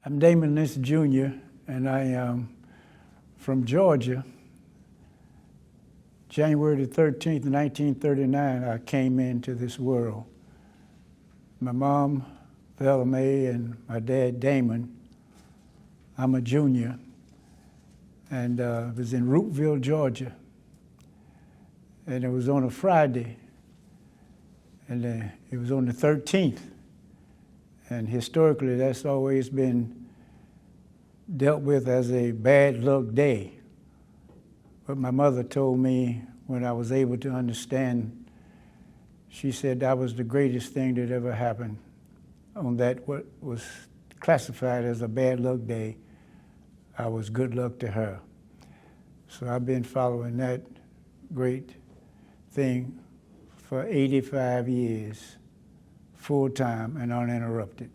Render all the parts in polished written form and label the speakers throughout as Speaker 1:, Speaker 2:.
Speaker 1: I'm Damon Lynch, Jr., and I am from Georgia. January the 13th, 1939, I came into this world. My mom, Bella Mae, and my dad, Damon. I'm a junior, and it was in Roopville, Georgia. And it was on a Friday, and it was on the 13th. And historically, that's always been dealt with as a bad luck day. But my mother told me when I was able to understand, she said that was the greatest thing that ever happened on that what was classified as a bad luck day. I was good luck to her. So I've been following that great thing for 85 years. Full-time and uninterrupted.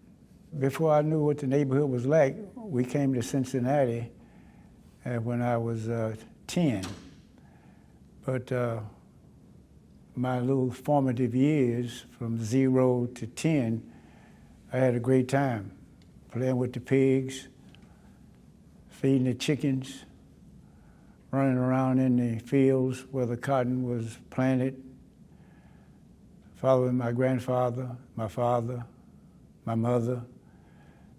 Speaker 1: Before I knew what the neighborhood was like, we came to Cincinnati when I was 10. But my little formative years, from 0 to 10, I had a great time playing with the pigs, feeding the chickens, running around in the fields where the cotton was planted, following my grandfather, my father, my mother.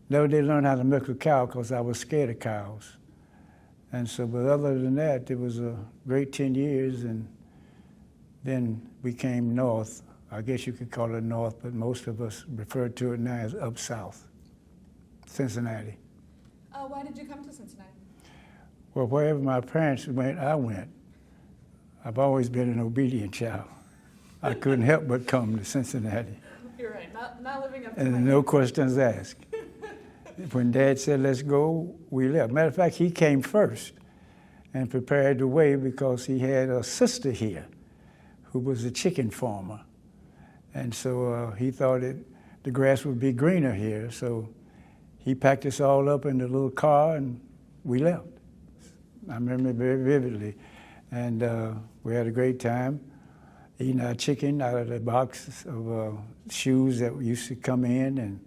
Speaker 1: Never did learn how to milk a cow because I was scared of cows. And so, but other than that, it was a great 10 years, and then we came north. I guess you could call it north, but most of us refer to it now as up south, Cincinnati.
Speaker 2: Why did you come to Cincinnati?
Speaker 1: Well, wherever my parents went, I went. I've always been an obedient child. I couldn't help but come to Cincinnati.
Speaker 2: You're right, not living up to
Speaker 1: and no questions asked. When Dad said, let's go, we left. Matter of fact, he came first and prepared the way because he had a sister here who was a chicken farmer. And so he thought the grass would be greener here. So he packed us all up in the little car and we left. I remember it very vividly. And we had a great time eating our chicken out of the box of shoes that used to come in, and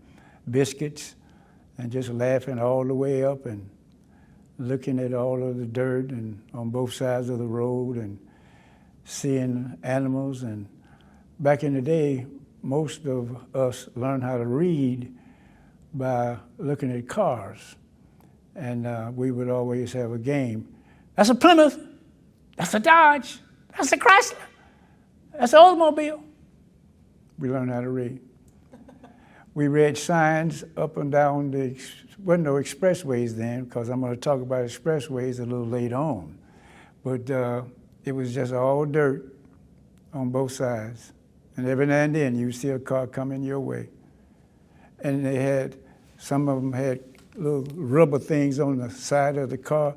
Speaker 1: biscuits, and just laughing all the way up and looking at all of the dirt and on both sides of the road and seeing animals. And back in the day, most of us learned how to read by looking at cars. And we would always have a game. That's a Plymouth, that's a Dodge, that's a Chrysler, that's an Oldsmobile. We learned how to read. We read signs up and down wasn't no expressways then, because I'm going to talk about expressways a little later on. But it was just all dirt on both sides. And every now and then you would see a car coming your way. And some of them had little rubber things on the side of the car.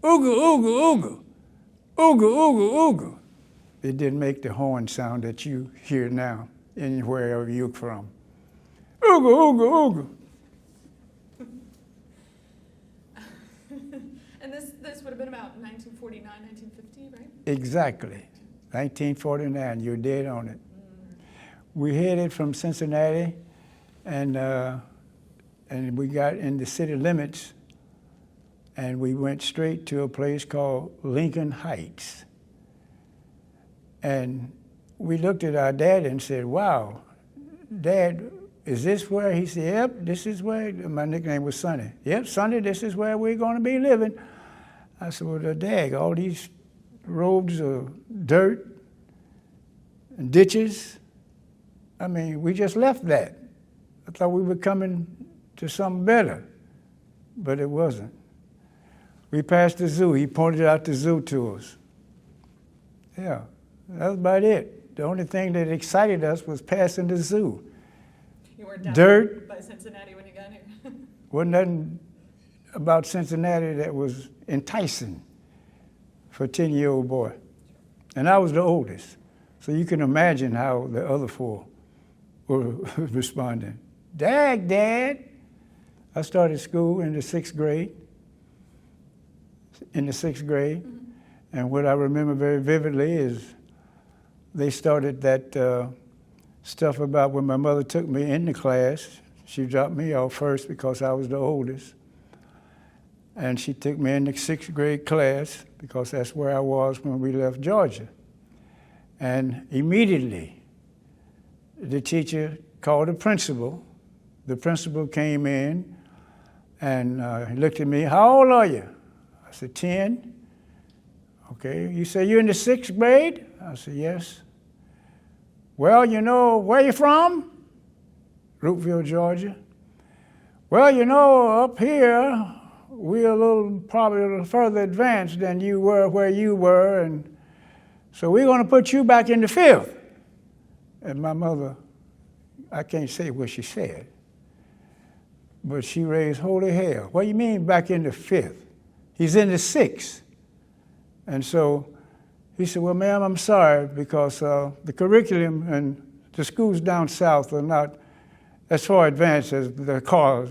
Speaker 1: Ooga, ooga, ooga. Ooga, ooga, ooga. It didn't make the horn sound that you hear now, anywhere you're from. Ooga, ooga, ooga.
Speaker 2: And this would have been about 1949, 1950, right?
Speaker 1: Exactly. 1949, you're dead on it. We headed from Cincinnati, and we got in the city limits, and we went straight to a place called Lincoln Heights. And we looked at our dad and said, wow, Dad, is this where? He said, yep, this is where. My nickname was Sonny. Yep, Sonny, this is where we're going to be living. I said, well, Dad, all these roads of dirt and ditches, I mean, we just left that. I thought we were coming to something better, but it wasn't. We passed the zoo. He pointed out the zoo to us. Yeah, that was about it. The only thing that excited us was passing the zoo.
Speaker 2: You weren't down
Speaker 1: dirt
Speaker 2: by Cincinnati when you got here?
Speaker 1: Wasn't nothing about Cincinnati that was enticing for a 10-year-old boy. And I was the oldest. So you can imagine how the other four were responding. Dad. I started school in the sixth grade. Mm-hmm. And what I remember very vividly is they started that stuff about when my mother took me in the class She dropped me off first because I was the oldest. And she took me in the 6th grade class because that's where I was when we left Georgia. And immediately, the teacher called the principal. The principal came in and he looked at me, "How old are you?" I said, 10. "Okay, you say you're in the 6th grade?" I said, "Yes." "Well, you know, where you from?" "Roopville, Georgia." "Well, you know, up here, we're probably a little further advanced than you were where you were, and so we're going to put you back in the 5th. And my mother, I can't say what she said, but she raised holy hell. "What do you mean back in the 5th? He's in the 6th. And so he said, "Well, ma'am, I'm sorry, because the curriculum and the schools down south are not as far advanced as the cars."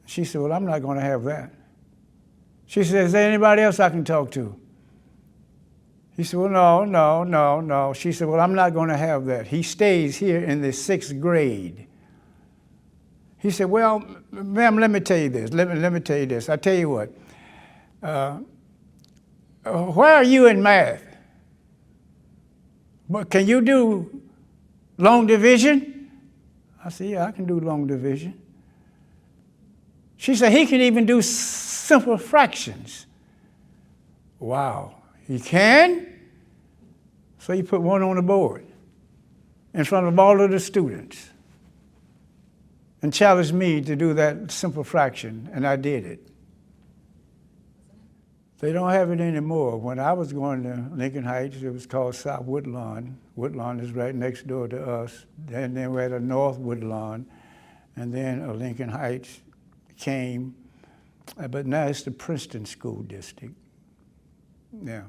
Speaker 1: She said, "Well, I'm not going to have that." She said, "Is there anybody else I can talk to?" He said, "Well, no. She said, "Well, I'm not going to have that. He stays here in the 6th grade." He said, "Well, ma'am, let me tell you this. Let me tell you this. I tell you what. Where are you in math? But can you do long division?" I said, "Yeah, I can do long division." She said, "He can even do simple fractions." Wow, he can? So he put one on the board in front of all of the students and challenged me to do that simple fraction, and I did it. They don't have it anymore. When I was going to Lincoln Heights, it was called South Woodlawn. Woodlawn is right next door to us. Then we had a North Woodlawn, and then Lincoln Heights came, but now it's the Princeton School District. Yeah.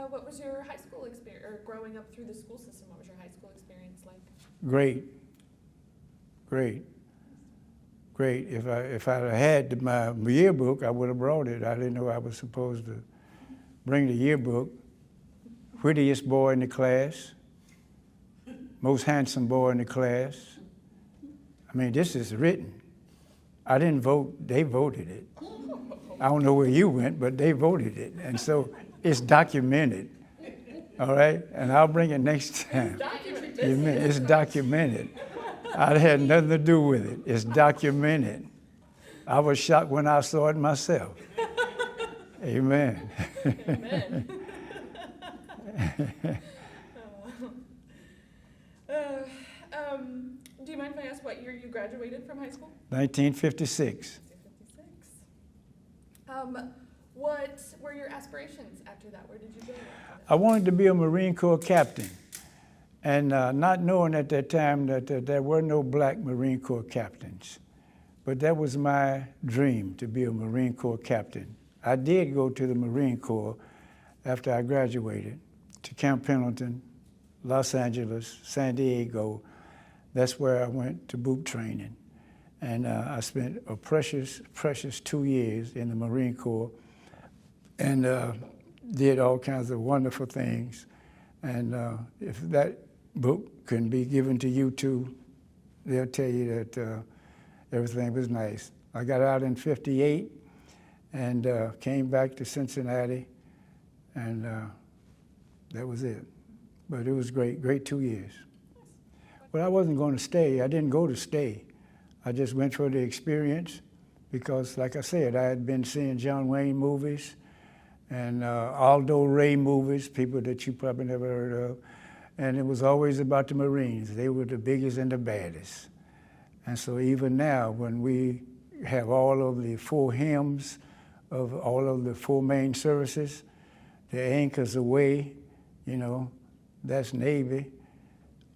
Speaker 2: What was your high school experience, or growing up through the school system, what was your high school experience like?
Speaker 1: Great. If I had my yearbook, I would have brought it. I didn't know I was supposed to bring the yearbook. Wittiest boy in the class, most handsome boy in the class. I mean, this is written. I didn't vote, they voted it. I don't know where you went, but they voted it. And so it's documented, all right? And I'll bring it next time. It's documented. I had nothing to do with it. It's documented. I was shocked when I saw it myself. Amen.
Speaker 2: Amen. Do you mind if I ask what year you graduated from high school?
Speaker 1: 1956.
Speaker 2: 1956. What were your aspirations after that? Where did you go?
Speaker 1: I wanted to be a Marine Corps captain, and not knowing at that time that there were no black Marine Corps captains. But that was my dream, to be a Marine Corps captain. I did go to the Marine Corps after I graduated, to Camp Pendleton, Los Angeles, San Diego. That's where I went to boot training. And I spent a precious 2 years in the Marine Corps, and did all kinds of wonderful things. And if that book can be given to you too, they'll tell you that everything was nice. I got out in '58 and came back to Cincinnati, and that was it. But it was great 2 years. But I wasn't going to stay. I didn't go to stay. I just went for the experience because, like I said, I had been seeing John Wayne movies and Aldo Ray movies, people that you probably never heard of. And it was always about the Marines. They were the biggest and the baddest. And so even now, when we have all of the 4 hymns of all of the 4 main services, the anchors away, you know, that's Navy.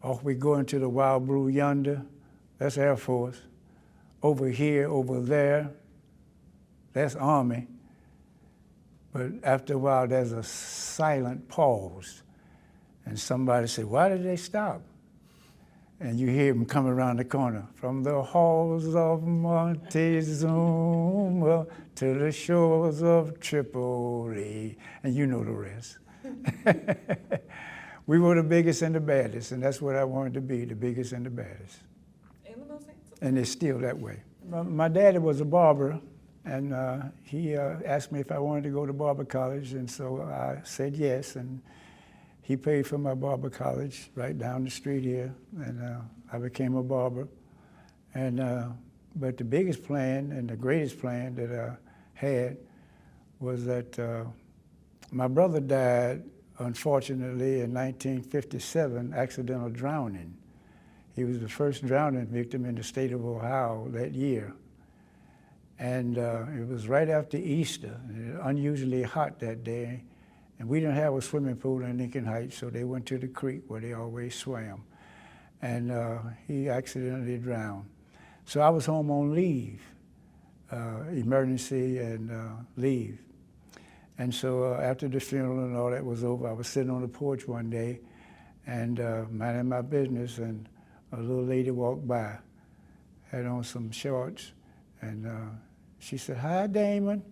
Speaker 1: Off we go into the Wild Blue yonder, that's Air Force. Over here, over there, that's Army. But after a while, there's a silent pause. And somebody said, "Why did they stop?" And you hear them come around the corner. "From the halls of Montezuma to the shores of Tripoli." And you know the rest. We were the biggest and the baddest, and that's what I wanted to be, the biggest and the baddest.
Speaker 2: And the most handsome.
Speaker 1: And it's still that way. My daddy was a barber, and he asked me if I wanted to go to barber college, and so I said yes, and he paid for my barber college right down the street here, and I became a barber. And but the biggest plan and the greatest plan that I had was that my brother died, unfortunately, in 1957, accidental drowning. He was the first drowning victim in the state of Ohio that year. And it was right after Easter, and it was unusually hot that day. And we didn't have a swimming pool in Lincoln Heights, so they went to the creek where they always swam. And he accidentally drowned. So I was home on leave, emergency and leave. And so after the funeral and all that was over, I was sitting on the porch one day and minding my business, and a little lady walked by, had on some shorts, and she said, "Hi, Damon."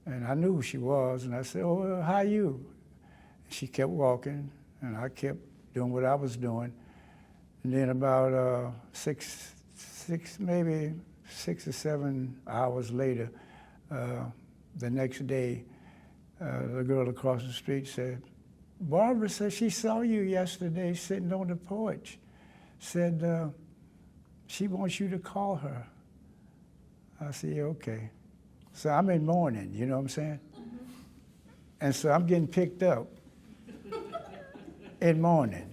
Speaker 1: And I knew who she was, and I said, "Oh, how are you?" She kept walking, and I kept doing what I was doing. And then about maybe 6 or 7 hours later, the next day, the girl across the street said, "Barbara said she saw you yesterday sitting on the porch. Said she wants you to call her." I said, "Yeah, okay." So I'm in mourning, you know what I'm saying? Mm-hmm. And so I'm getting picked up in mourning.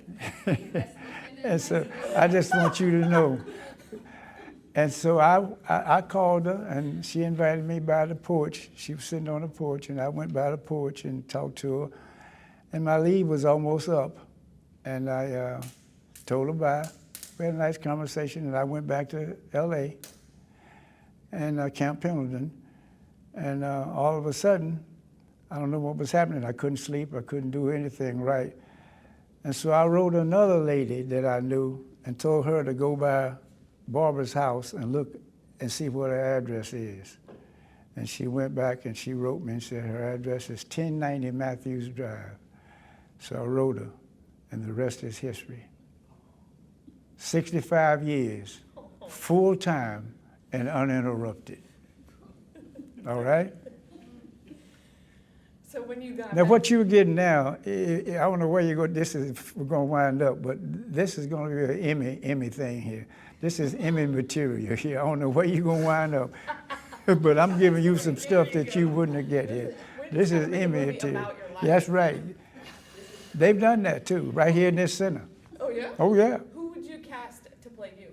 Speaker 1: And so I just want you to know. And so I called her, and she invited me by the porch. She was sitting on the porch, and I went by the porch and talked to her. And my leave was almost up, and I told her bye. We had a nice conversation, and I went back to L.A. and Camp Pendleton. And all of a sudden, I don't know what was happening. I couldn't sleep. I couldn't do anything right. And so I wrote another lady that I knew and told her to go by Barbara's house and look and see what her address is. And she went back and she wrote me and said her address is 1090 Matthews Drive. So I wrote her, and the rest is history. 65 years, full time and uninterrupted. All right?
Speaker 2: So when you got
Speaker 1: Now,
Speaker 2: back,
Speaker 1: what you're getting now, I don't know where you're going. We're going to wind up, but this is going to be an Emmy thing here. This is Emmy material here. I don't know where you're going to wind up, but I'm giving you some stuff that you wouldn't get here. This is Emmy material. That's right. They've done that too, right here in this center.
Speaker 2: Oh yeah?
Speaker 1: Oh yeah.
Speaker 2: Who would you cast to play you?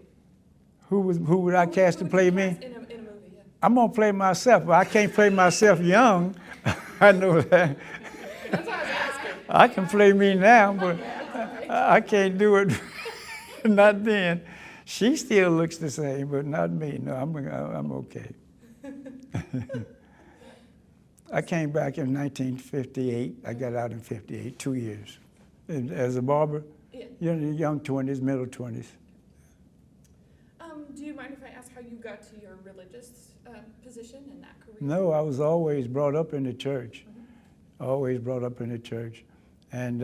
Speaker 1: Who would I cast to play me?
Speaker 2: In a movie, yeah.
Speaker 1: I'm gonna play myself, but I can't play myself young. I know that.
Speaker 2: That's what I was asking.
Speaker 1: I can play me now, but I can't do it. Not then. She still looks the same, but not me. No, I'm okay. I came back in 1958. I got out in 58, 2 years. And as a barber,
Speaker 2: Yeah.
Speaker 1: young 20s, middle 20s.
Speaker 2: Do you mind if I ask how you got to your religious position in that career?
Speaker 1: No, I was always brought up in the church. Mm-hmm. Always brought up in the church. And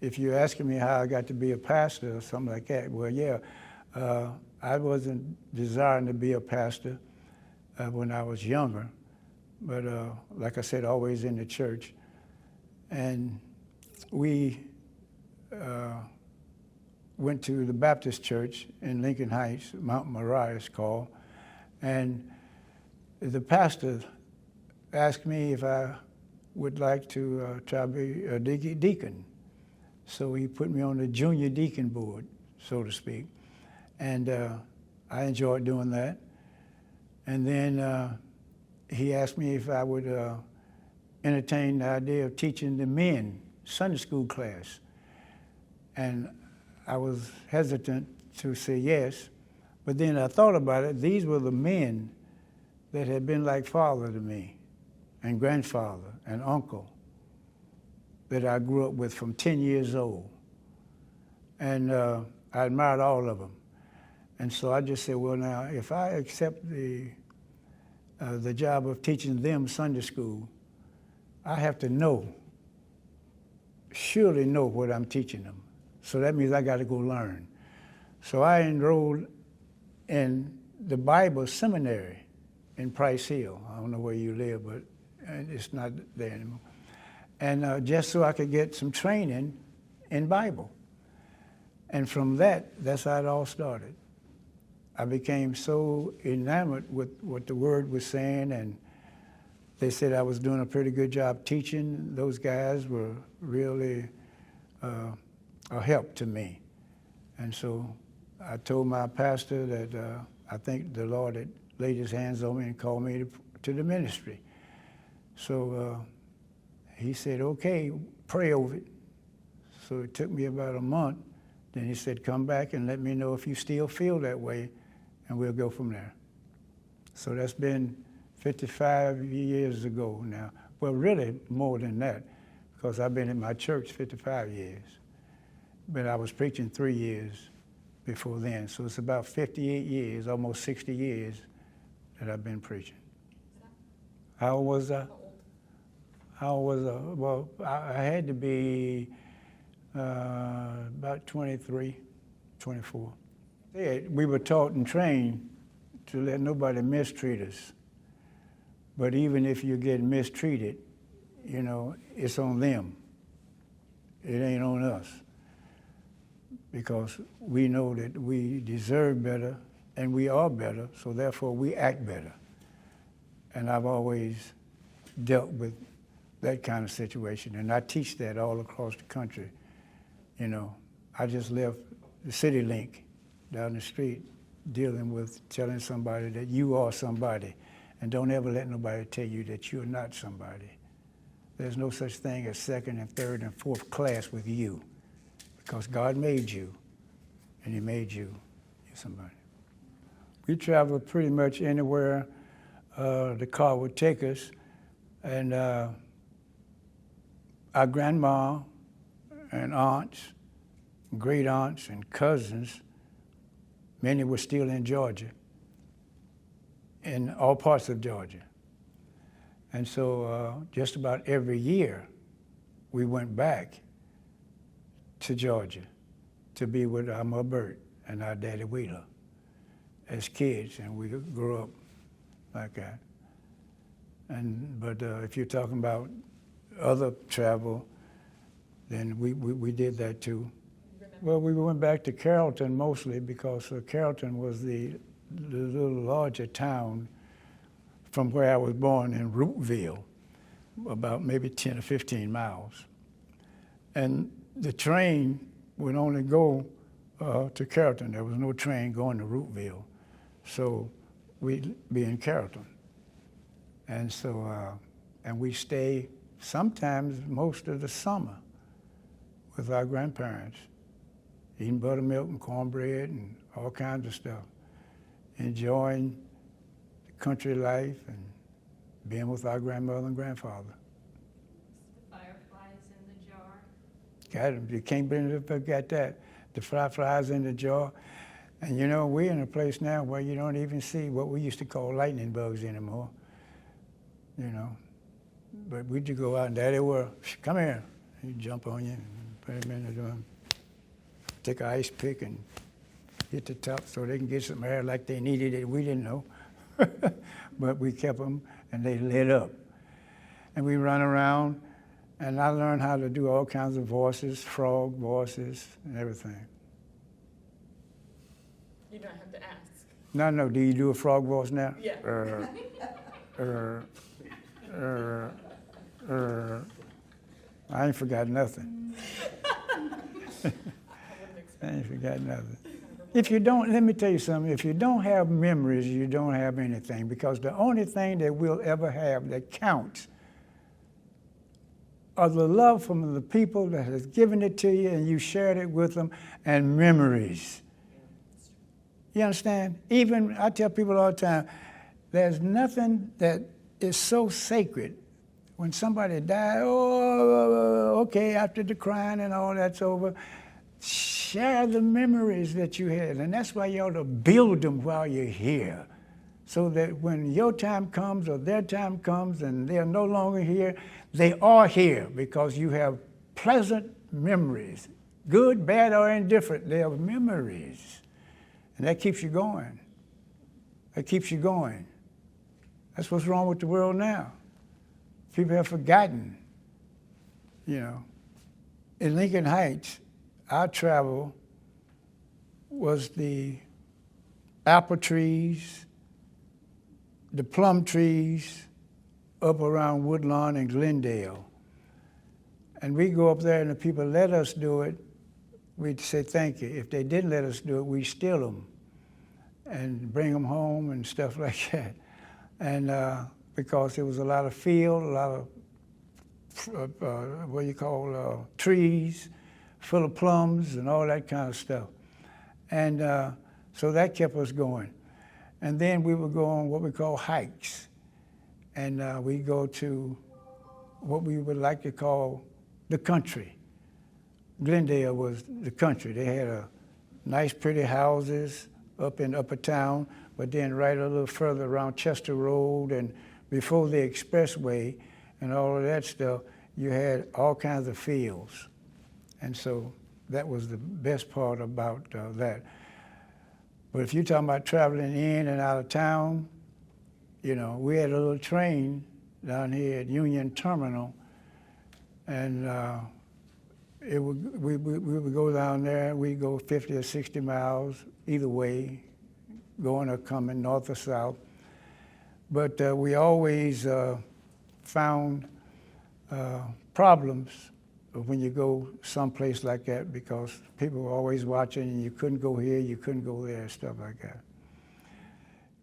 Speaker 1: if you're asking me how I got to be a pastor or something like that, well, yeah, I wasn't desiring to be a pastor when I was younger, but like I said, always in the church. And we went to the Baptist church in Lincoln Heights, Mount Moriah it's called, and the pastor asked me if I would like to try to be a deacon. So he put me on the junior deacon board, so to speak, and I enjoyed doing that. And then he asked me if I would entertain the idea of teaching the men Sunday school class. And I was hesitant to say yes, but then I thought about it. These were the men that had been like father to me, and grandfather, and uncle, that I grew up with from 10 years old. And I admired all of them. And so I just said, well, now, if I accept the job of teaching them Sunday school, I have to know surely know what I'm teaching them. So that means I got to go learn. So I enrolled in the Bible seminary in Price Hill. I don't know where you live, but it's not there anymore. And just so I could get some training in Bible. And from that's how it all started. I became so enamored with what the Word was saying, and they said I was doing a pretty good job teaching. Those guys were really a help to me. And so I told my pastor that I think the Lord had laid his hands on me and called me to the ministry. So he said, okay, pray over it. So it took me about a month. Then he said, come back and let me know if you still feel that way, and we'll go from there. So that's been 55 years ago now. Well, really more than that, because I've been in my church 55 years. But I was preaching 3 years before then. So it's about 58 years, almost 60 years that I've been preaching. How old was I? How old was I? Well, I had to be about 23, 24. We were taught and trained to let nobody mistreat us. But even if you get mistreated, you know, it's on them. It ain't on us. Because we know that we deserve better and we are better, so therefore we act better. And I've always dealt with that kind of situation, and I teach that all across the country. You know, I just left the City Link down the street dealing with telling somebody that you are somebody, and don't ever let nobody tell you that you're not somebody. There's no such thing as second and third and fourth class with you, because God made you, and he made you somebody. We traveled pretty much anywhere the car would take us, and our grandma and aunts, great aunts and cousins, many were still in Georgia, in all parts of Georgia. And so just about every year we went back to Georgia to be with our mother Bert and our daddy Wheeler as kids, and we grew up like that. But if you're talking about other travel, then we did that too. Well, we went back to Carrollton mostly because Carrollton was the little larger town from where I was born in Rootville, about maybe 10 or 15 miles. And the train would only go to Carrollton. There was no train going to Rootville. So we'd be in Carrollton. And so, and we stay sometimes most of the summer with our grandparents, eating buttermilk and cornbread and all kinds of stuff, enjoying the country life and being with our grandmother and grandfather.
Speaker 3: Fireflies in the jar.
Speaker 1: Got it. You can't forget that. The fireflies in the jar. And you know, we're in a place now where you don't even see what we used to call lightning bugs anymore. You know, but we'd just go out and there they were, come here. He'd jump on you and put them in the room. Take an ice pick and hit the top so they can get some air like they needed it. We didn't know. But we kept them and they lit up. And we run around and I learned how to do all kinds of voices, frog voices and everything.
Speaker 2: You don't have to ask.
Speaker 1: No, do you do a frog voice now?
Speaker 2: Yeah.
Speaker 1: I ain't forgot nothing. I ain't forgot nothing. If you don't, let me tell you something, if you don't have memories, you don't have anything, because the only thing that we'll ever have that counts are the love from the people that has given it to you and you shared it with them, and memories. You understand? Even, I tell people all the time, there's nothing that is so sacred. When somebody died, okay, after the crying and all that's over, share the memories that you had. And that's why you ought to build them while you're here, so that when your time comes or their time comes and they're no longer here, they are here because you have pleasant memories, good, bad, or indifferent. They are memories. And that keeps you going. That keeps you going. That's what's wrong with the world now. People have forgotten, you know. In Lincoln Heights, our travel was the apple trees, the plum trees up around Woodlawn and Glendale. And we go up there and the people let us do it, we'd say thank you. If they didn't let us do it, we'd steal them and bring them home and stuff like that. And because there was a lot of field, a lot of trees full of plums and all that kind of stuff. And so that kept us going. And then we would go on what we call hikes. And we go to what we would like to call the country. Glendale was the country. They had a nice, pretty houses up in Upper Town, but then right a little further around Chester Road and before the expressway and all of that stuff, you had all kinds of fields. And so that was the best part about that. But if you're talking about traveling in and out of town, you know, we had a little train down here at Union Terminal, and we would go down there. We'd go 50 or 60 miles either way, going or coming, north or south. But we always found problems when you go someplace like that because people were always watching and you couldn't go here, you couldn't go there, stuff like that.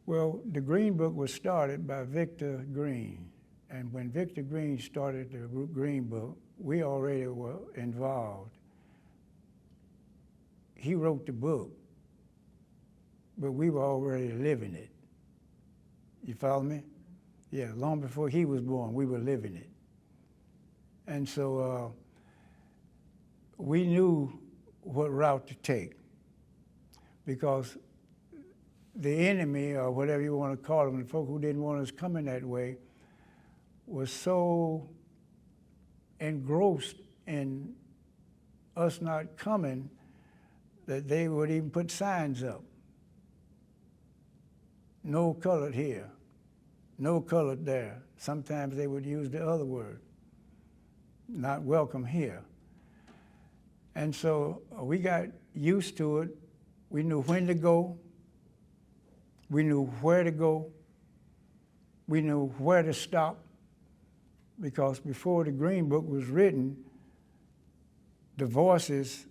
Speaker 1: Well, the Green Book was started by Victor Green. And when Victor Green started the Green Book, we already were involved. He wrote the book, but we were already living it. You follow me? Yeah, long before he was born, we were living it. And so we knew what route to take because the enemy, or whatever you want to call them, the folk who didn't want us coming that way, was so engrossed in us not coming that they would even put signs up. No colored here, no colored there. Sometimes they would use the other word, not welcome here. And so we got used to it. We knew when to go. We knew where to go. We knew where to stop. Because before the Green Book was written, the voices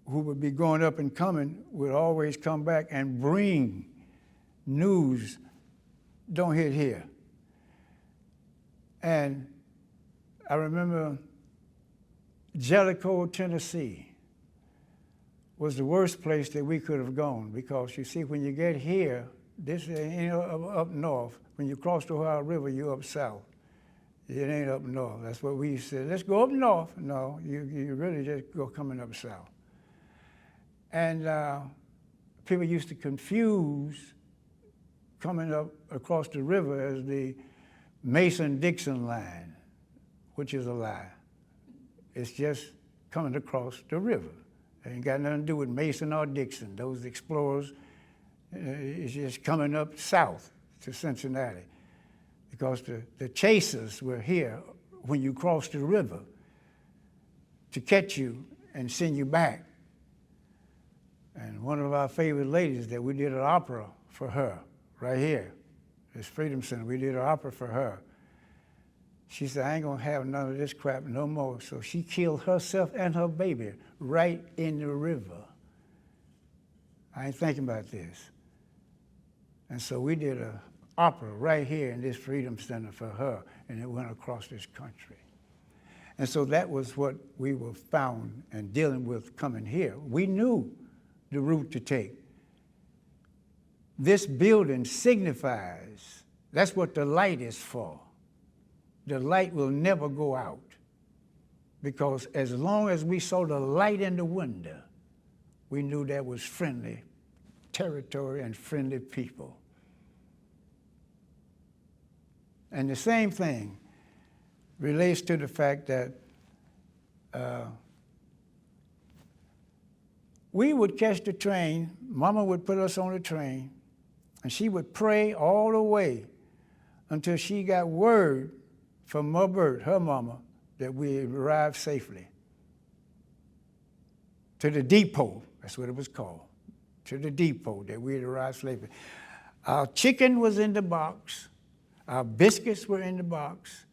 Speaker 1: who would be going up and coming would always come back and bring news, don't hit here. And I remember Jellicoe, Tennessee was the worst place that we could have gone because you see, when you get here, this ain't up north. When you cross the Ohio River, you're up south. It ain't up north. That's what we said. Let's go up north. No, you really just go coming up south. And people used to confuse coming up across the river as the Mason-Dixon line, which is a lie. It's just coming across the river. It ain't got nothing to do with Mason or Dixon. Those explorers, it's just coming up south to Cincinnati. Because the chasers were here when you crossed the river to catch you and send you back. And one of our favorite ladies that we did an opera for her right here, this Freedom Center, we did an opera for her. She said, I ain't gonna have none of this crap no more. So she killed herself and her baby right in the river. I ain't thinking about this. And so we did an opera right here in this Freedom Center for her, and it went across this country. And so that was what we were found and dealing with coming here. We knew the route to take. This building signifies, that's what the light is for. The light will never go out because as long as we saw the light in the window, we knew that was friendly territory and friendly people. And the same thing relates to the fact that we would catch the train. Mama would put us on the train, and she would pray all the way until she got word from Ma Bert, her mama, that we had arrived safely to the depot. That's what it was called, to the depot, that we had arrived safely. Our chicken was in the box, our biscuits were in the box,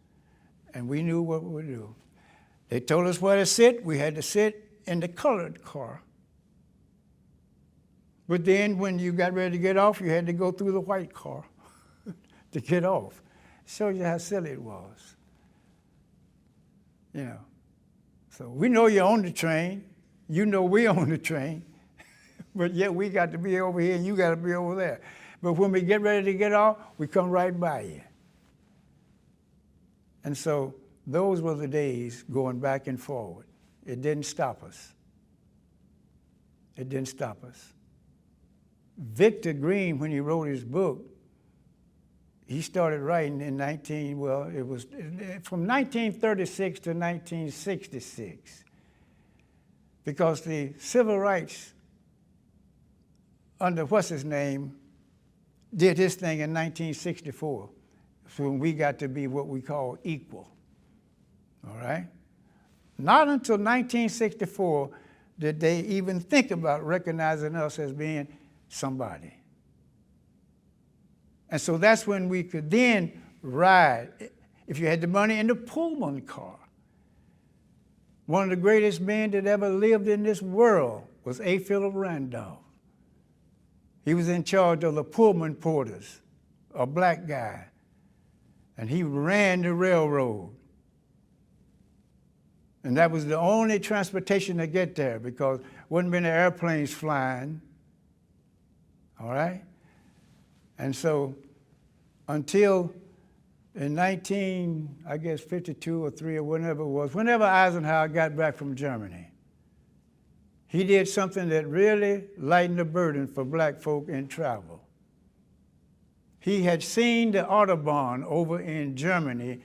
Speaker 1: and we knew what we would do. They told us where to sit. We had to sit in the colored car. But then when you got ready to get off, you had to go through the white car to get off. Shows you how silly it was. You know. So we know you're on the train. You know we're on the train. But yet we got to be over here and you got to be over there. But when we get ready to get off, we come right by you. And so those were the days going back and forward. It didn't stop us. It didn't stop us. Victor Green, when he wrote his book, he started writing in it was from 1936 to 1966, because the civil rights under what's his name did his thing in 1964. So when we got to be what we call equal, all right? Not until 1964 did they even think about recognizing us as being somebody. And so that's when we could then ride, if you had the money, in the Pullman car. One of the greatest men that ever lived in this world was A. Philip Randolph. He was in charge of the Pullman porters, a black guy, and he ran the railroad. And that was the only transportation to get there, because wasn't many airplanes flying. All right? And so until in 52 or 3 or whenever it was, whenever Eisenhower got back from Germany, he did something that really lightened the burden for black folk in travel. He had seen the Autobahn over in Germany.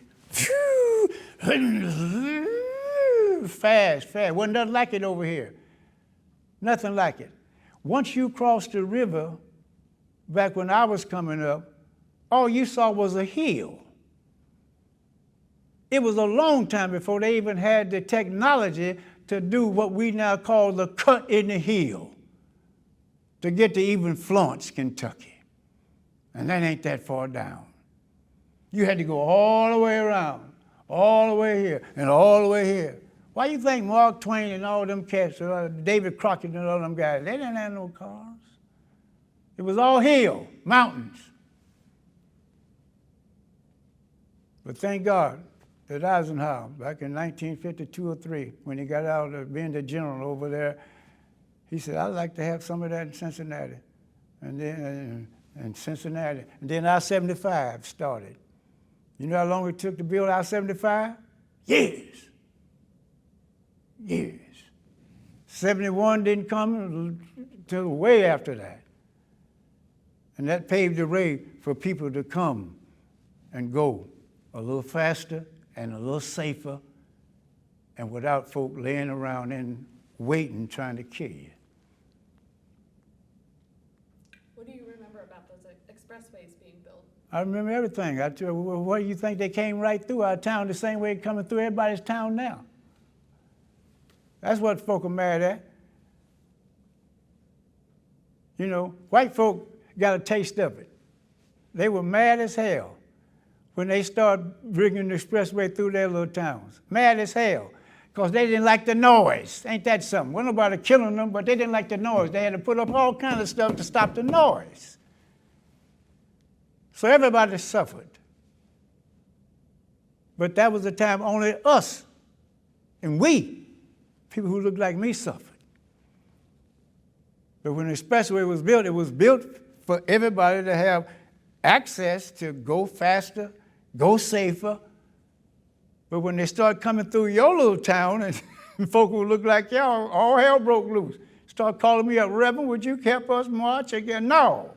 Speaker 1: Fast. Wasn't nothing like it over here. Nothing like it. Once you crossed the river, back when I was coming up, all you saw was a hill. It was a long time before they even had the technology to do what we now call the cut in the hill to get to even Florence, Kentucky. And that ain't that far down. You had to go all the way around, all the way here, and all the way here. Why you think Mark Twain and all them cats, David Crockett and all them guys, they didn't have no cars. It was all hill, mountains. But thank God that Eisenhower, back in 1952 or 3, when he got out of being the general over there, he said, I'd like to have some of that in Cincinnati. And then I-75 started. You know how long it took to build I-75? Years. 71 didn't come until way after that. And that paved the way for people to come and go a little faster and a little safer, and without folk laying around and waiting, trying to kill you.
Speaker 2: What do you remember about those expressways being built?
Speaker 1: I remember everything. I tell you, what do you think? They came right through our town the same way they're coming through everybody's town now. That's what folk are mad at. You know, white folk got a taste of it. They were mad as hell when they started bringing the expressway through their little towns. Mad as hell, because they didn't like the noise. Ain't that something? Wasn't nobody killing them, but they didn't like the noise. They had to put up all kinds of stuff to stop the noise. So everybody suffered. But that was the time only us and we, people who looked like me, suffered. But when the expressway was built, it was built for everybody to have access to go faster, go safer. But when they start coming through your little town and folk who look like y'all, all hell broke loose. Start calling me up, Reverend, would you help us march again? No.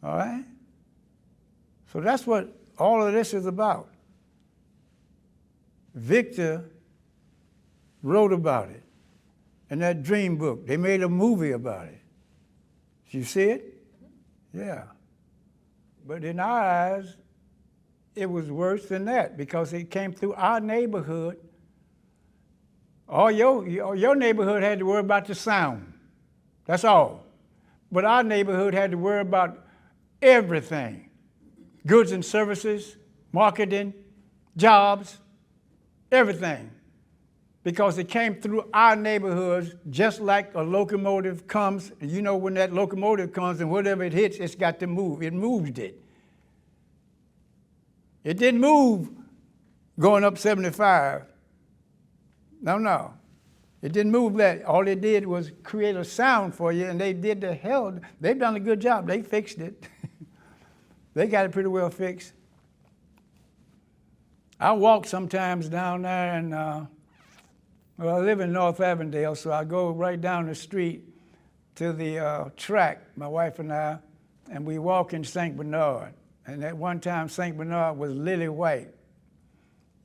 Speaker 1: All right? So that's what all of this is about. Victor wrote about it in that dream book. They made a movie about it. Did you see it? Yeah. But in our eyes, it was worse than that because it came through our neighborhood. All your neighborhood had to worry about the sound. That's all. But our neighborhood had to worry about everything. Goods and services, marketing, jobs, everything. Because it came through our neighborhoods just like a locomotive comes. You know when that locomotive comes and whatever it hits, it's got to move. It moved it. It didn't move going up 75. No. It didn't move that. All it did was create a sound for you, and they did the hell. They've done a good job. They fixed it. They got it pretty well fixed. I walk sometimes down there, and I live in North Avendale, so I go right down the street to the track, my wife and I, and we walk in St. Bernard. And at one time, St. Bernard was lily white.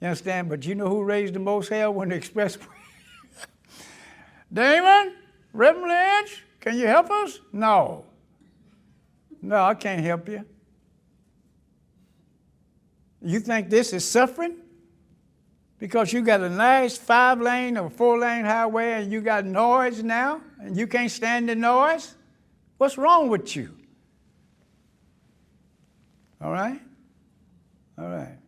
Speaker 1: You understand? But you know who raised the most hell when the expressway? Damon, Reverend Lynch, can you help us? No, I can't help you. You think this is suffering? Because you got a nice 5-lane or 4-lane highway and you got noise now and you can't stand the noise? What's wrong with you? All right? All right.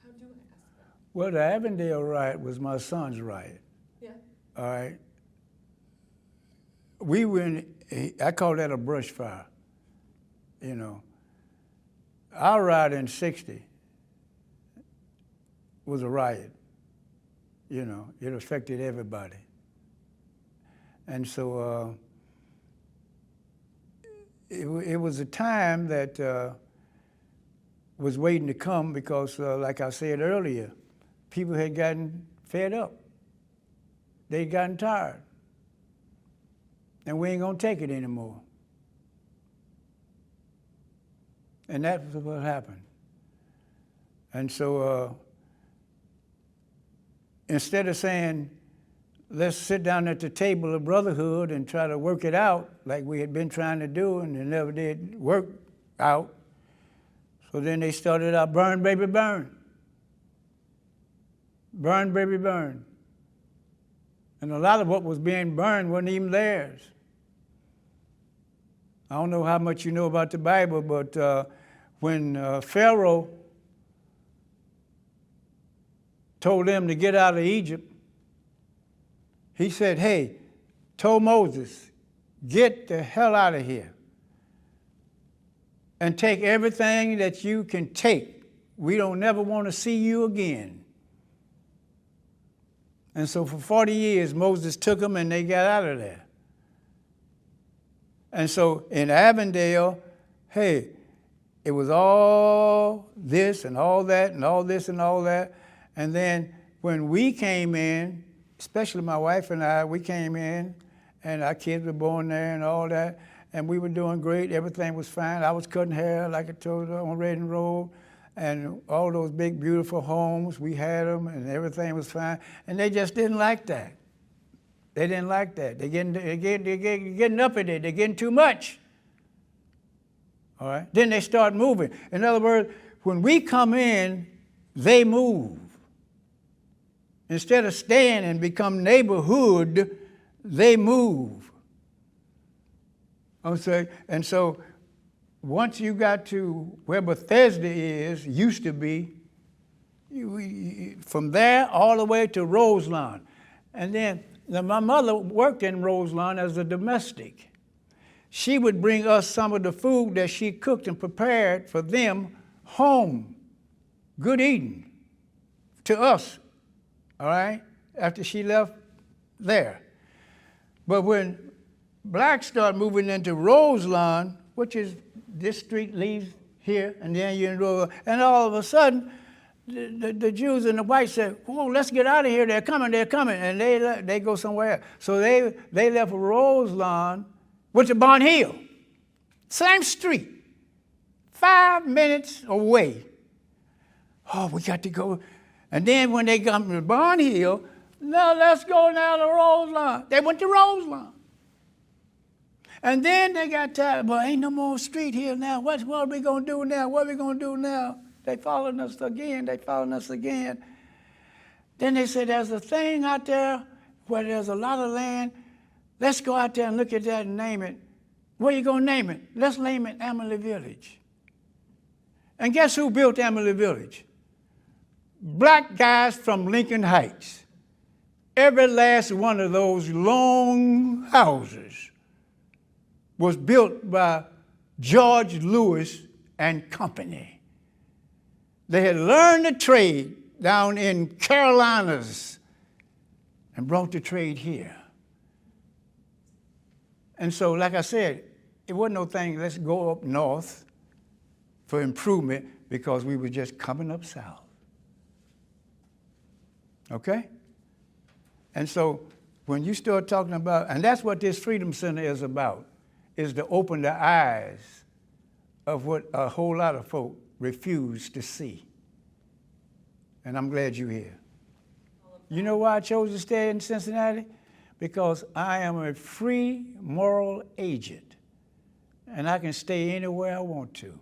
Speaker 2: How do I ask that?
Speaker 1: Well, the Avendale Riot was my son's riot.
Speaker 2: Yeah.
Speaker 1: All right. We were in, I call that a brush fire. You know. Our riot in 60 was a riot. You know, it affected everybody. And so it was a time that was waiting to come because, like I said earlier, people had gotten fed up. They'd gotten tired. And we ain't gonna take it anymore. And that's what happened. And so instead of saying, let's sit down at the table of brotherhood and try to work it out like we had been trying to do and it never did work out, so then they started out, burn, baby, burn. Burn, baby, burn. And a lot of what was being burned wasn't even theirs. I don't know how much you know about the Bible, but when Pharaoh told them to get out of Egypt, he said, hey, told Moses, get the hell out of here and take everything that you can take. We don't never want to see you again. And so for 40 years, Moses took them and they got out of there. And so in Avendale, hey, it was all this and all that and all this and all that. And then when we came in, especially my wife and I, we came in and our kids were born there and all that. And we were doing great. Everything was fine. I was cutting hair, like I told you, on Redding Road. And all those big, beautiful homes, we had them, and everything was fine. And they just didn't like that. They didn't like that. They're getting up in it. They're getting too much. All right? Then they start moving. In other words, when we come in, they move. Instead of staying and become neighborhood, they move. Okay? And so once you got to where Bethesda used to be, from there all the way to Roselawn. And then my mother worked in Roselawn as a domestic. She would bring us some of the food that she cooked and prepared for them home. Good eating to us, all right, after she left there. But when blacks started moving into Roselawn, which is this street leaves here, and then you're in Roselawn, and all of a sudden, the Jews and the whites said, "Whoa, let's get out of here! They're coming!" And they go somewhere else. So they left Roselawn, went to Barn Hill, same street, 5 minutes away. Oh, we got to go. And then when they come to Barnhill, now let's go down the Roselawn. They went to Roselawn. And then they got tired. Well, ain't no more street here now. What are we going to do now? What are we going to do now? They following us again. Then they said, there's a thing out there where there's a lot of land. Let's go out there and look at that and name it. What are you going to name it? Let's name it Emily Village. And guess who built Emily Village? Black guys from Lincoln Heights. Every last one of those long houses was built by George Lewis and Company. They had learned the trade down in Carolinas and brought the trade here. And so, like I said, it wasn't no thing, let's go up north for improvement because we were just coming up south. Okay? And so when you start talking about, and that's what this Freedom Center is about, is to open the eyes of what a whole lot of folk refuse to see. And I'm glad you're here. You know why I chose to stay in Cincinnati? Because I am a free moral agent, and I can stay anywhere I want to.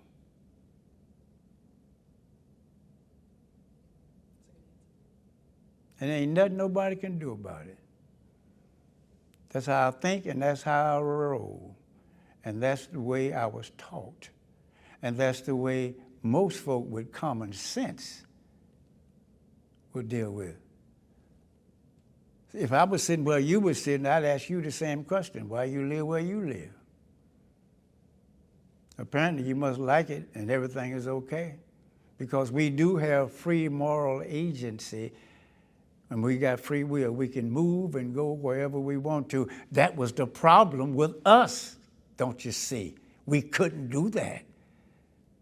Speaker 1: And ain't nothing nobody can do about it. That's how I think, and that's how I roll. And that's the way I was taught. And that's the way most folk with common sense would deal with. If I was sitting where you were sitting, I'd ask you the same question. Why you live where you live? Apparently you must like it and everything is okay. Because we do have free moral agency and we got free will. We can move and go wherever we want to. That was the problem with us, don't you see? We couldn't do that.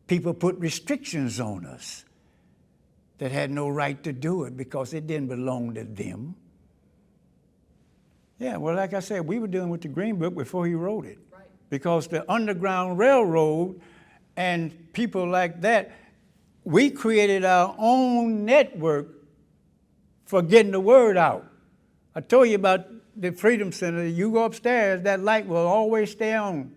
Speaker 1: People put restrictions on us that had no right to do it because it didn't belong to them. Yeah, well, like I said, we were dealing with the Green Book before he wrote it. Right. Because the Underground Railroad and people like that, we created our own network for getting the word out. I told you about the Freedom Center. You go upstairs, that light will always stay on.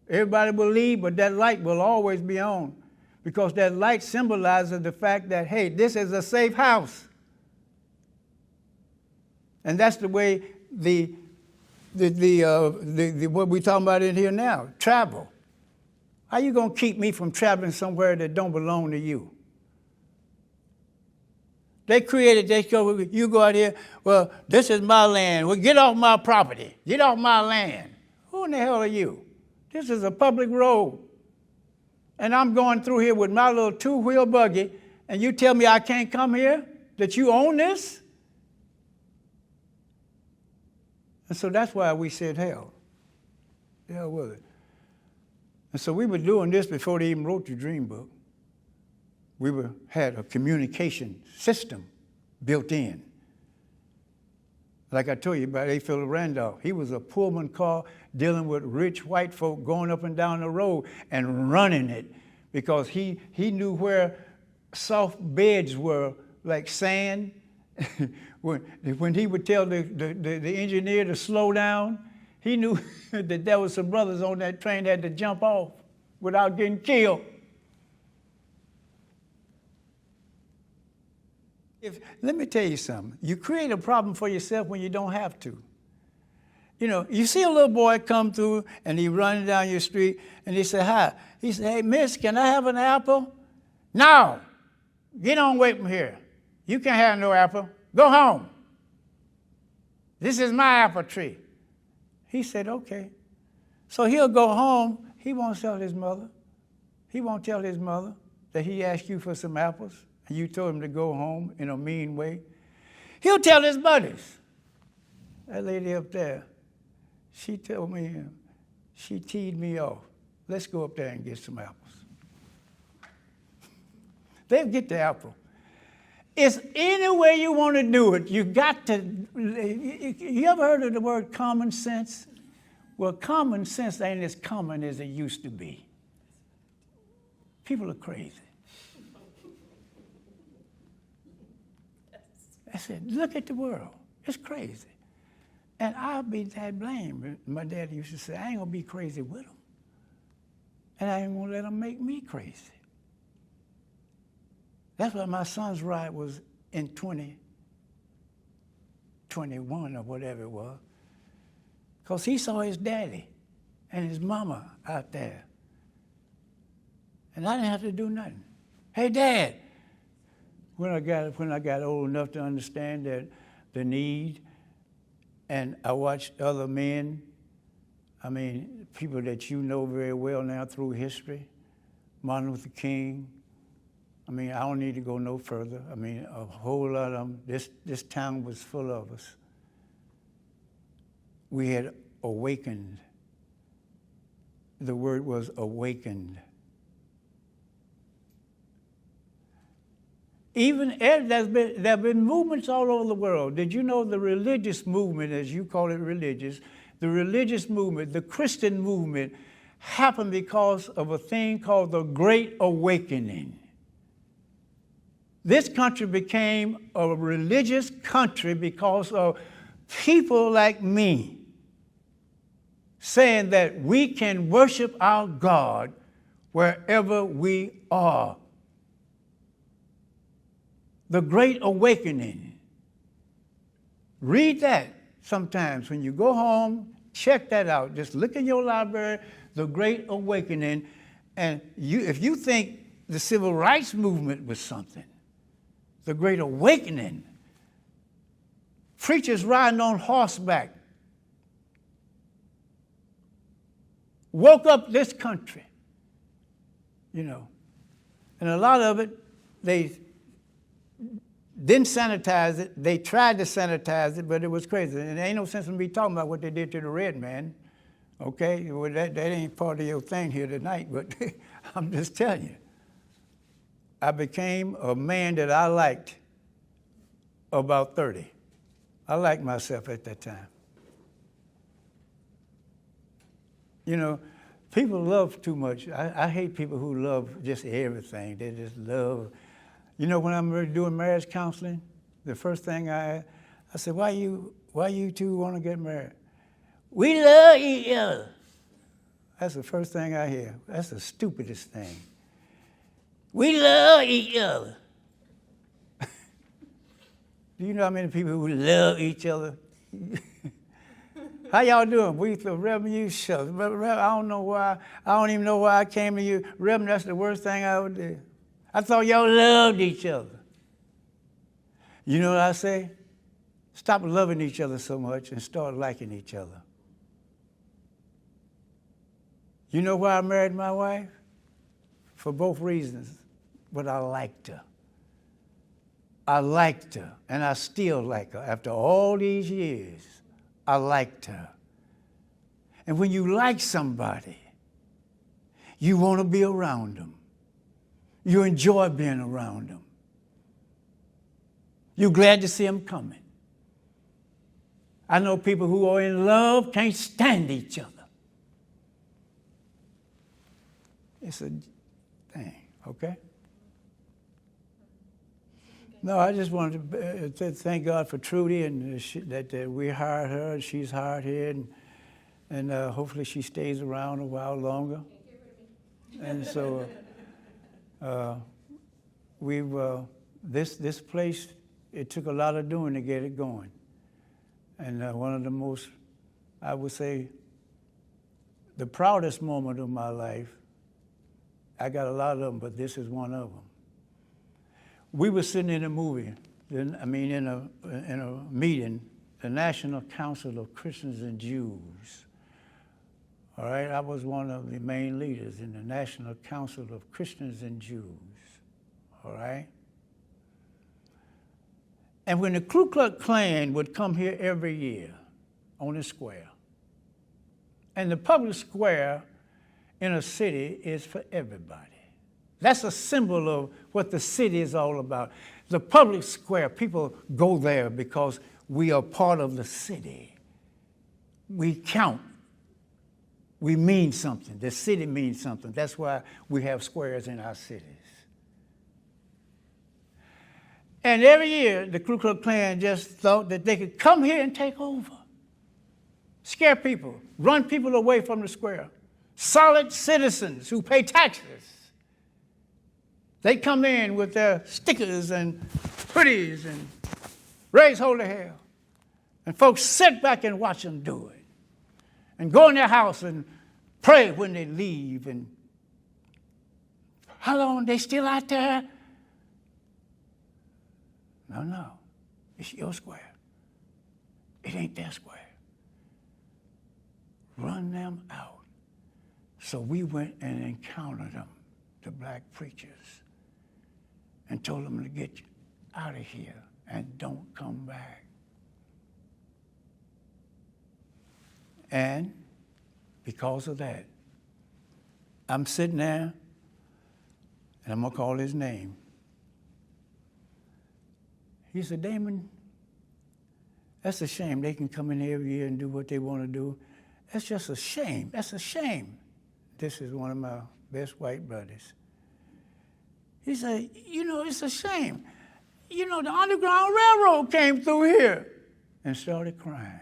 Speaker 1: Everybody will leave, but that light will always be on. Because that light symbolizes the fact that, hey, this is a safe house. And that's the way what we're talking about in here now, travel. How you gonna keep me from traveling somewhere that don't belong to you? You go out here, well, this is my land. Well, get off my property. Get off my land. Who in the hell are you? This is a public road. And I'm going through here with my little two-wheel buggy, and you tell me I can't come here? That you own this? And so that's why we said hell. Hell with it. And so we were doing this before they even wrote the Dream Book. We had a communication system built in. Like I told you about A. Philip Randolph. He was a Pullman car dealing with rich white folk going up and down the road and running it because he knew where soft beds were, like sand. When he would tell the engineer to slow down, he knew that there was some brothers on that train that had to jump off without getting killed. Let me tell you something. You create a problem for yourself when you don't have to. You know, you see a little boy come through and he running down your street and he say, hi. He said, hey, miss, can I have an apple? No. Get on away from here. You can't have no apple. Go home. This is my apple tree. He said, okay. So he'll go home. He won't tell his mother. He won't tell his mother that he asked you for some apples and you told him to go home in a mean way. He'll tell his buddies. That lady up there, she told me, she teed me off. Let's go up there and get some apples. They'll get the apple. It's any way you want to do it. You got to, you ever heard of the word common sense? Well, common sense ain't as common as it used to be. People are crazy. I said, look at the world. It's crazy. And I'll be that blame. My dad used to say, I ain't going to be crazy with them. And I ain't going to let them make me crazy. That's why my son's riot was in 2021 or whatever it was. Because he saw his daddy and his mama out there. And I didn't have to do nothing. Hey, Dad. When I got old enough to understand that the need, and I watched other men, I mean, people that you know very well now through history, Martin Luther King. I mean, I don't need to go no further. I mean, a whole lot of them. This town was full of us. We had awakened. The word was awakened. Even there have been movements all over the world. Did you know the religious movement, as you call it religious, the religious movement, the Christian movement, happened because of a thing called the Great Awakening. This country became a religious country because of people like me saying that we can worship our God wherever we are. The Great Awakening. Read that sometimes. When you go home, check that out. Just look in your library, The Great Awakening, and if you think the Civil Rights Movement was something, the Great Awakening, preachers riding on horseback, woke up this country, you know. And a lot of it, they didn't sanitize it. They tried to sanitize it, but it was crazy. And there ain't no sense in me talking about what they did to the red man, okay? Well, that ain't part of your thing here tonight, but I'm just telling you. I became a man that I liked about 30. I liked myself at that time. You know, people love too much. I hate people who love just everything. They just love. You know, when I'm doing marriage counseling, the first thing I said, why you two want to get married? We love each other. That's the first thing I hear. That's the stupidest thing. We love each other. Do you know how many people who love each other? How y'all doing? We feel Reverend, you shut. Reverend, I don't know why. I don't even know why I came to you. Reverend, that's the worst thing I ever did. I thought y'all loved each other. You know what I say? Stop loving each other so much and start liking each other. You know why I married my wife? For both reasons. But I liked her. I liked her, and I still like her. After all these years, I liked her. And when you like somebody, you want to be around them. You enjoy being around them. You're glad to see them coming. I know people who are in love can't stand each other. It's a thing, okay? No, I just wanted to thank God for Trudy and that we hired her and she's hired here, and hopefully she stays around a while longer. And so this place, it took a lot of doing to get it going. And one of the most, I would say, the proudest moment of my life, I got a lot of them, but this is one of them. We were sitting in a in a meeting, the National Council of Christians and Jews. All right, I was one of the main leaders in the National Council of Christians and Jews. All right? And when the Ku Klux Klan would come here every year on the square, and the public square in a city is for everybody. That's a symbol of what the city is all about. The public square, people go there because we are part of the city. We count. We mean something. The city means something. That's why we have squares in our cities. And every year, the Ku Klux Klan just thought that they could come here and take over, scare people, run people away from the square. Solid citizens who pay taxes. They come in with their stickers and hoodies and raise holy hell. And folks sit back and watch them do it. And go in their house and pray when they leave. And how long they still out there? No. It's your square. It ain't their square. Run them out. So we went and encountered them, the black preachers, and told them to get out of here and don't come back. And because of that, I'm sitting there, and I'm going to call his name. He said, Damon, that's a shame. They can come in here every year and do what they want to do. That's just a shame. That's a shame. This is one of my best white brothers. He said, it's a shame. The Underground Railroad came through here and started crying.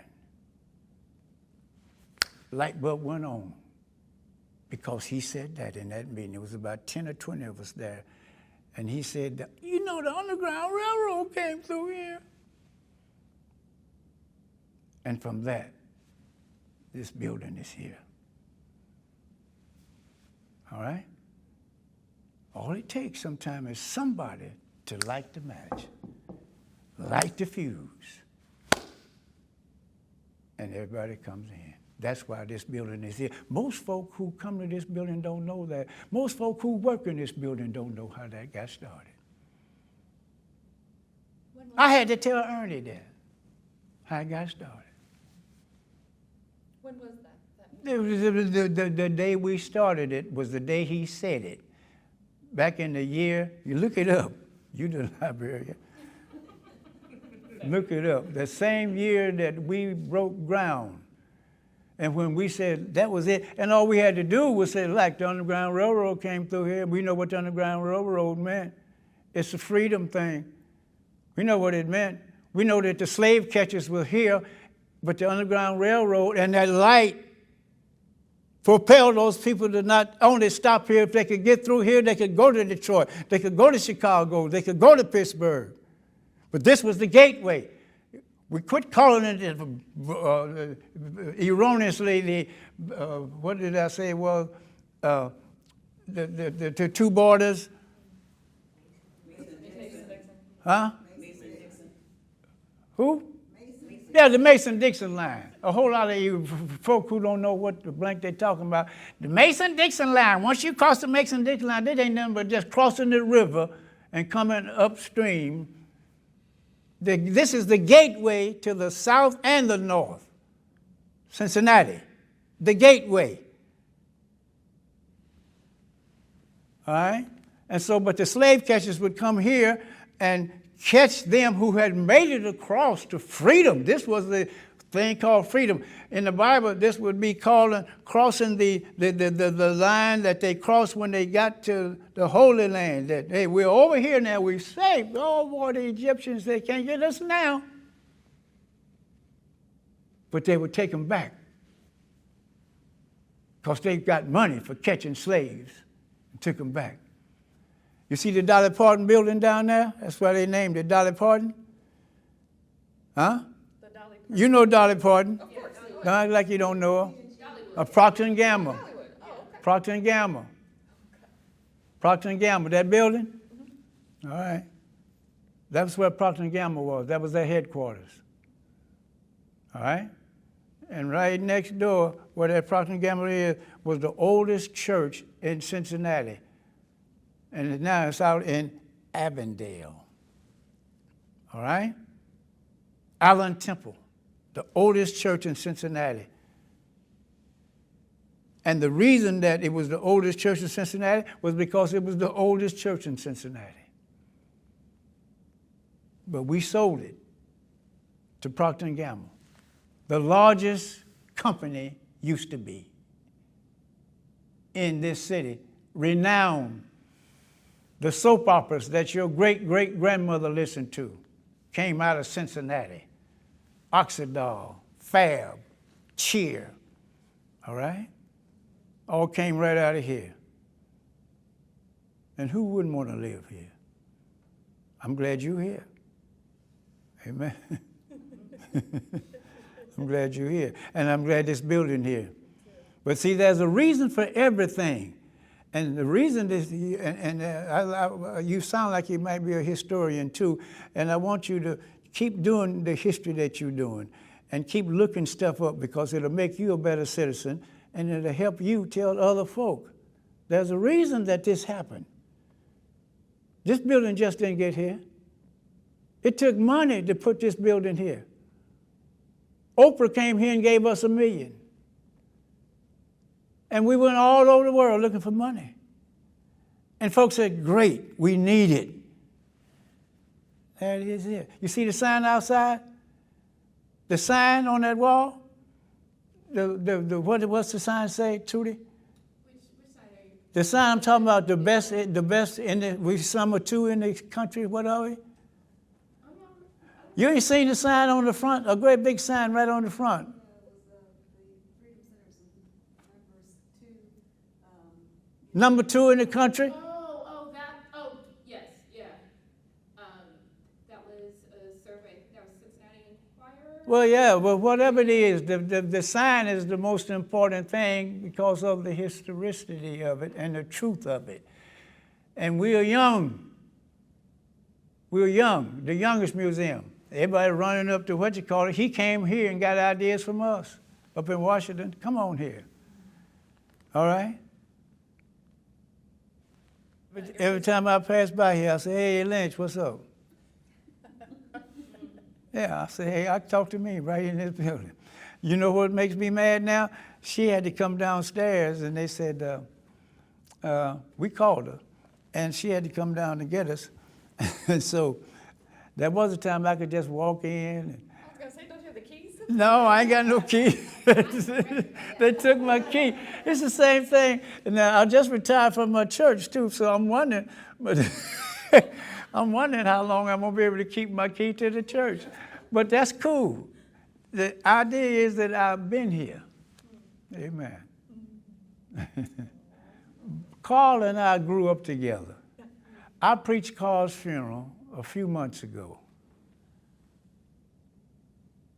Speaker 1: Light bulb went on because he said that in that meeting. There was about 10 or 20 of us there. And he said, the Underground Railroad came through here. And from that, this building is here. All right? All it takes sometimes is somebody to light the match, light the fuse, and everybody comes in. That's why this building is here. Most folk who come to this building don't know that. Most folk who work in this building don't know how that got started. I had to tell Ernie that, how it got started.
Speaker 2: When was that?
Speaker 1: The day we started it was the day he said it. Back in the year, you look it up. You the librarian. Look it up. The same year that we broke ground. And when we said that was it, and all we had to do was say, like the Underground Railroad came through here. We know what the Underground Railroad meant. It's a freedom thing. We know what it meant. We know that the slave catchers were here, but the Underground Railroad and that light propelled those people to not only stop here. If they could get through here, they could go to Detroit. They could go to Chicago. They could go to Pittsburgh. But this was the gateway. We quit calling it erroneously what did I say? Well, the two borders. Huh? Who? Yeah, the Mason-Dixon line. A whole lot of you folk who don't know what the blank they're talking about. The Mason-Dixon line, once you cross the Mason-Dixon line, that ain't nothing but just crossing the river and coming upstream. This is the gateway to the south and the north. Cincinnati, the gateway. All right? And so, but the slave catchers would come here and catch them who had made it across to freedom. This was the thing called freedom. In the Bible, this would be called crossing the line that they crossed when they got to the Holy Land. That, hey, we're over here now, we're safe. Oh, boy, the Egyptians, they can't get us now. But they would take them back because they got money for catching slaves and took them back. You see the Dolly Parton building down there? That's why they named it Dolly Parton. Huh?
Speaker 2: The Dolly Parton.
Speaker 1: You know Dolly Parton.
Speaker 2: Of course.
Speaker 1: Don't act like you don't know her. Procter & Gamble.
Speaker 2: Oh, okay.
Speaker 1: Procter & Gamble. Procter & Gamble, that building? Mm-hmm. All right. That's where Procter & Gamble was. That was their headquarters. All right? And right next door, where that Procter & Gamble is, was the oldest church in Cincinnati. And now it's out in Avendale. All right? Allen Temple, the oldest church in Cincinnati. And the reason that it was the oldest church in Cincinnati was because it was the oldest church in Cincinnati. But we sold it to Procter & Gamble. The largest company used to be in this city, renowned. The soap operas that your great-great-grandmother listened to came out of Cincinnati. Oxydol, Fab, Cheer, all right? All came right out of here. And who wouldn't want to live here? I'm glad you're here. Amen. I'm glad you're here. And I'm glad this building here. But see, there's a reason for everything. And the reason is, you sound like you might be a historian too, and I want you to keep doing the history that you're doing and keep looking stuff up, because it'll make you a better citizen and it'll help you tell other folk. There's a reason that this happened. This building just didn't get here. It took money to put this building here. Oprah came here and gave us $1 million. And we went all over the world looking for money. And folks said, great, we need it. There it is here. You see the sign outside? The sign on that wall? What's the sign say, Tootie?
Speaker 2: Which sign are you?
Speaker 1: The sign I'm talking about, the best in the, we summer two in the country, what are we? You ain't seen the sign on the front? A great big sign right on the front. Number 2 in the country?
Speaker 2: Yes, yeah. That was a survey. That was Cincinnati Enquirer.
Speaker 1: Well, yeah, but whatever it is, the sign is the most important thing because of the historicity of it and the truth of it. And we are young. We're young, the youngest museum. Everybody running up to what you call it. He came here and got ideas from us up in Washington. Come on here. All right? Every time I pass by here, I say, hey, Lynch, what's up? Yeah, I say, hey, talk to me right in this building. You know what makes me mad now? She had to come downstairs, and they said, we called her, and she had to come down to get us. And so there was a time I could just walk in.
Speaker 2: I was going to say, don't you have the keys?
Speaker 1: No, I ain't got no key. They took my key. It's the same thing. Now, I just retired from my church, too, so I'm wondering, but I'm wondering how long I'm going to be able to keep my key to the church. But that's cool. The idea is that I've been here. Amen. Carl and I grew up together. I preached Carl's funeral a few months ago.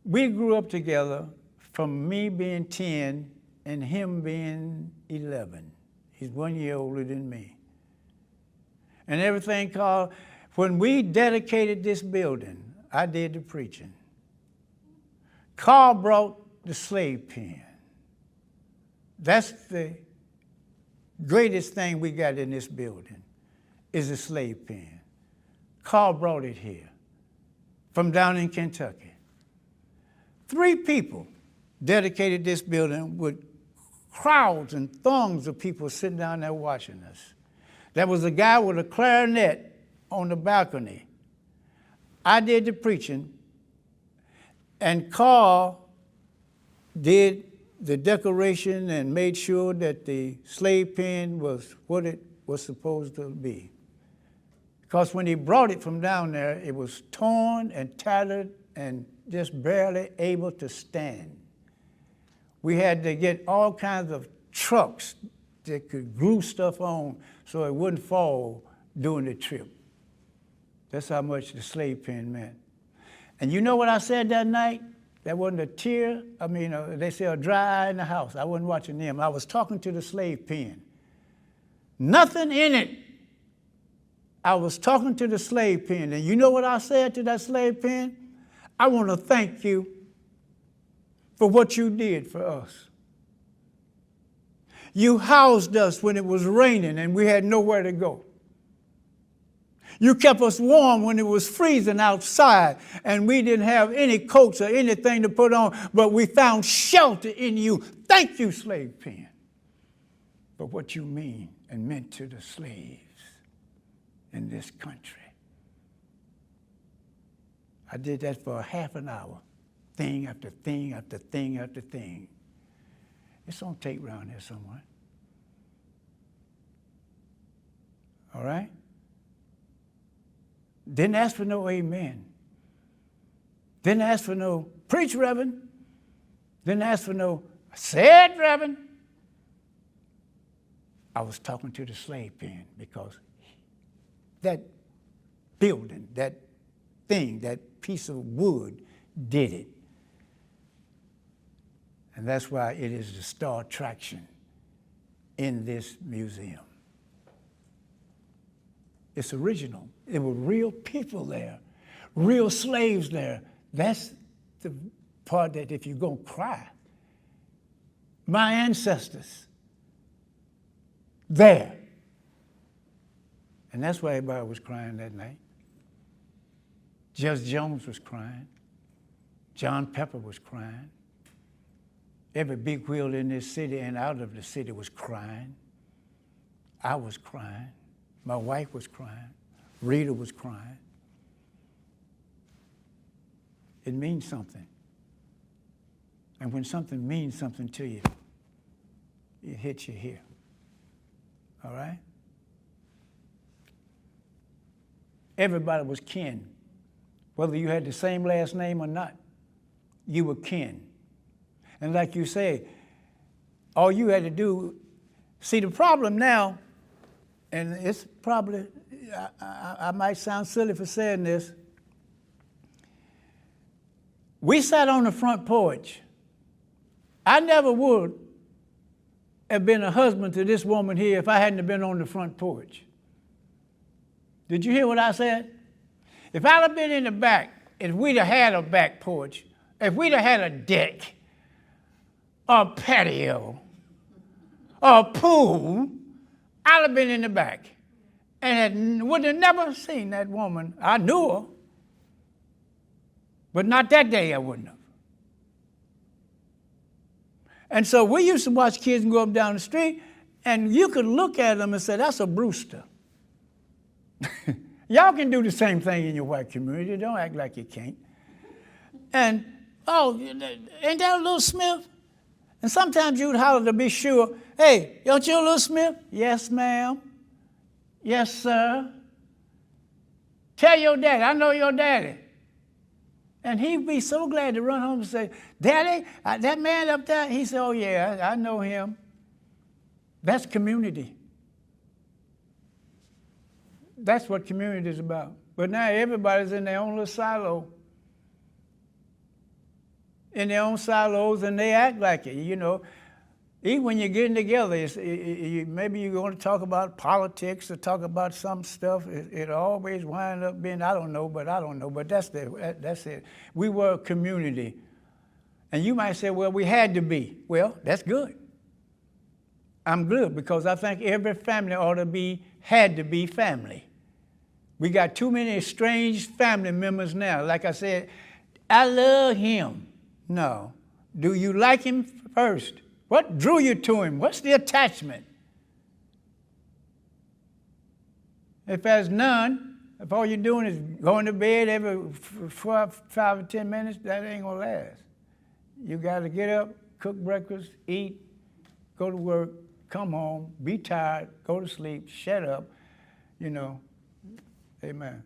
Speaker 1: We grew up together from me being 10 and him being 11. He's 1 year older than me. And everything Carl, when we dedicated this building, I did the preaching. Carl brought the slave pen. That's the greatest thing we got in this building, is the slave pen. Carl brought it here from down in Kentucky. 3 people dedicated this building with crowds and throngs of people sitting down there watching us. There was a guy with a clarinet on the balcony. I did the preaching, and Carl did the decoration and made sure that the slave pen was what it was supposed to be. Because when he brought it from down there, it was torn and tattered and just barely able to stand. We had to get all kinds of trucks that could glue stuff on so it wouldn't fall during the trip. That's how much the slave pen meant. And you know what I said that night? There wasn't a tear. They say a dry eye in the house. I wasn't watching them. I was talking to the slave pen. Nothing in it. I was talking to the slave pen. And you know what I said to that slave pen? I want to thank you for what you did for us. You housed us when it was raining and we had nowhere to go. You kept us warm when it was freezing outside and we didn't have any coats or anything to put on, but we found shelter in you. Thank you, slave pen, for what you mean and meant to the slaves in this country. I did that for a half an hour, thing after thing after thing after thing. It's on tape around here somewhere. All right? Didn't ask for no amen. Didn't ask for no preach, Reverend. Didn't ask for no said, Reverend. I was talking to the slave pen because that building, that thing, that piece of wood did it. And that's why it is the star attraction in this museum. It's original. There were real people there, real slaves there. That's the part that if you're going to cry, my ancestors, there. And that's why everybody was crying that night. Judge Jones was crying. John Pepper was crying. Every big wheel in this city and out of the city was crying. I was crying. My wife was crying. Rita was crying. It means something. And when something means something to you, it hits you here. All right? Everybody was kin. Whether you had the same last name or not, you were kin. And like you say, all you had to do, see the problem now, and it's probably, I might sound silly for saying this. We sat on the front porch. I never would have been a husband to this woman here if I hadn't have been on the front porch. Did you hear what I said? If I'd have been in the back, if we'd have had a back porch, if we'd have had a deck, or a patio, or a pool, I'd have been in the back. And would have never seen that woman. I knew her, but not that day I wouldn't have. And so we used to watch kids go up down the street, and you could look at them and say, that's a Brewster. Y'all can do the same thing in your white community. Don't act like you can't. And, oh, ain't that a little Smith? And sometimes you'd holler to be sure, hey, don't you a little Smith? Yes, ma'am. Yes, sir. Tell your daddy, I know your daddy. And he'd be so glad to run home and say, Daddy, that man up there, he said, oh yeah, I know him. That's community. That's what community is about. But now everybody's in their own little silo. In their own silos, and they act like it, you know. Even when you're getting together, maybe you're going to talk about politics or talk about some stuff. It always winds up being, I don't know, but that's it. We were a community. And you might say, well, we had to be. Well, that's good. I'm good because I think every family had to be family. We got too many estranged family members now. Like I said, I love him. No. Do you like him first? What drew you to him? What's the attachment? If there's none, if all you're doing is going to bed every 5 or 10 minutes, that ain't gonna last. You gotta get up, cook breakfast, eat, go to work, come home, be tired, go to sleep, shut up, you know. Amen.